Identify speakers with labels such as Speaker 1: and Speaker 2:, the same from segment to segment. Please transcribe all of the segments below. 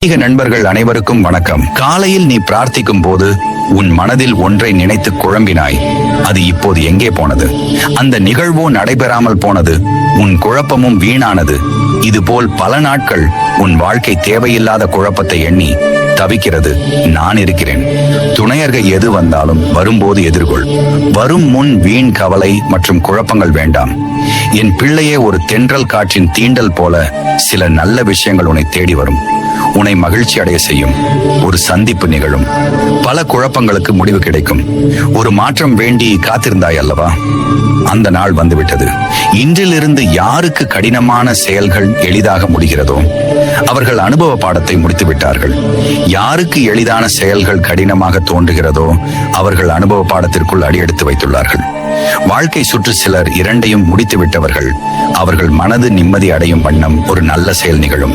Speaker 1: ஆன்மீக நண்பர்கள் அனைவருக்கும் வணக்கம். காலையில் நீ பிரார்த்திக்கும் போது உன் மனதில் ஒன்றை நினைத்து குழம்பினாய். அது இப்போது எங்கே போனது? அந்த நிகழ்வோ நடைபெறாமல் போனது. உன் குழப்பமும் வீணானது. இதுபோல் பல நாட்கள் உன் வாழ்க்கை தேவையில்லாத குழப்பத்தை எண்ணி தவிக்கிறது. நான் இருக்கிறேன். துணையர்கள் எது வந்தாலும் வரும்போது எதிர்கொள். வரும் முன் வீண் கவலை மற்றும் குழப்பங்கள் வேண்டாம். என் பிள்ளையே, ஒரு தென்றல் காற்றின் தீண்டல் போல சில நல்ல விஷயங்கள் உன்னை தேடி வரும். உன்னை மகிழ்ச்சி அடைய செய்யும். ஒரு சந்திப்பு நிகழும். பல குழப்பங்களுக்கு முடிவு கிடைக்கும். ஒரு மாற்றம் வேண்டி காத்திருந்தாய் அல்லவா? அந்த நாள் வந்துவிட்டது. இன்றிலிருந்து யாருக்கு கடினமான செயல்கள் எளிதாக முடிகிறதோ அவர்கள் அனுபவ பாடத்தை முடித்து விட்டார்கள். யாருக்கு எளிதான செயல்கள் கடினமாக தோன்றுகிறதோ அவர்கள் அனுபவ பாடத்திற்குள் அடியெடுத்து வைத்துள்ளார்கள். வாழ்க்கை சுற்று சிலர் இரண்டையும் முடித்து விட்டவர்கள். அவர்கள் மனது நிம்மதி அடையும் வண்ணம் ஒரு நல்ல செயல் நிகழும்.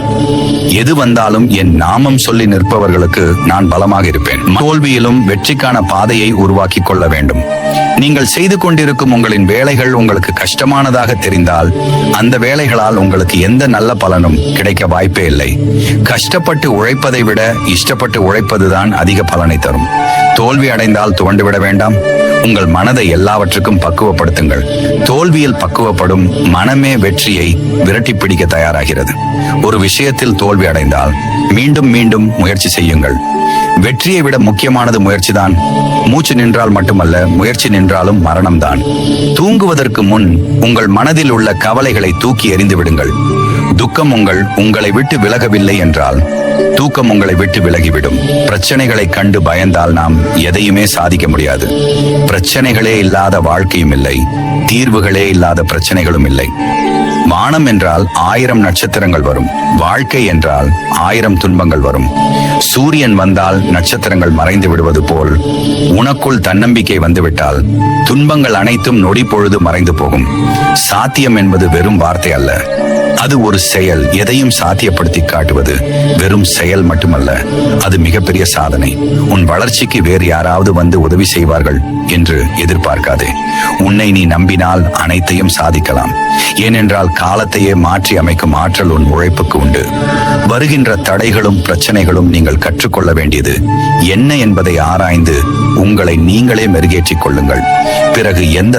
Speaker 1: எது வந்தாலும் என் நாமம் சொல்லி நிற்பவர்களுக்கு நான் பலமாக இருப்பேன். தோல்வியிலும் வெற்றிக்கான பாதையை உருவாக்கி கொள்ள வேண்டும். நீங்கள் செய்து கொண்டிருக்கும் உங்களின் வேலைகள் உங்களுக்கு கஷ்டமானதாக தெரிந்தால் அந்த வேலைகளால் உங்களுக்கு எந்த நல்ல பலனும் கிடைக்க வாய்ப்பே இல்லை. கஷ்டப்பட்டு உழைப்பதை விட இஷ்டப்பட்டு உழைப்பதுதான் அதிக பலனை தரும். தோல்வி அடைந்தால் துவண்டுவிட வேண்டாம். உங்கள் மனதை எல்லாவற்றுக்கும் பக்குவப்படுத்துங்கள். தோல்வியில் பக்குவப்படும் மனமே வெற்றியை விரட்டி பிடிக்க தயாராகிறது. ஒரு விஷயத்தில் தோல்வி அடைந்தால் மீண்டும் மீண்டும் முயற்சி செய்யுங்கள். வெற்றியை விட முக்கியமானது முயற்சிதான். மூச்சு நின்றால் மட்டுமல்ல, முயற்சி நின்றாலும் மரணம்தான். தூங்குவதற்கு முன் உங்கள் மனதில் உள்ள கவலைகளை தூக்கி எறிந்து விடுங்கள். துக்கம் உங்களை விட்டு விலகவில்லை என்றால் தூக்கம் உங்களை விட்டு விலகிவிடும். பிரச்சனைகளை கண்டு பயந்தால் நாம் எதையுமே சாதிக்க முடியாது. பிரச்சனைகளே இல்லாத வாழ்க்கையும் இல்லை. தீர்வுகளே இல்லாத பிரச்சனைகளும் இல்லை. வானம் என்றால் 1000 நட்சத்திரங்கள் வரும். வாழ்க்கை என்றால் 1000 துன்பங்கள் வரும். சூரியன் வந்தால் நட்சத்திரங்கள் மறைந்து விடுவது போல் உனக்குள் தன்னம்பிக்கை வந்துவிட்டால் துன்பங்கள் அனைத்தும் நொடி பொழுது மறைந்து போகும். சாத்தியம் என்பது வெறும் வார்த்தை அல்ல, அது ஒரு செயல். எதையும் சாத்தியப்படுத்தி காட்டுவது வெறும் செயல் மட்டுமல்ல, அது மிகப்பெரிய சாதனை. உன் வளர்ச்சிக்கு வேறு யாராவது வந்து உதவி செய்வார்கள் என்று எதிர்பார்க்காதே. உன்னை நீ நம்பினால் அனைத்தையும் சாதிக்கலாம். ஏனென்றால் காலத்தையே மாற்றி அமைக்கும் ஆற்றல் உன் உழைப்புக்கு உண்டு. வருகின்ற தடைகளும் பிரச்சனைகளும் நீங்கள் கற்றுக்கொள்ள வேண்டியது என்ன என்பதை ஆராய்ந்து உங்களை நீங்களே மெருகேற்றிக் கொள்ளுங்கள். பிறகு எந்த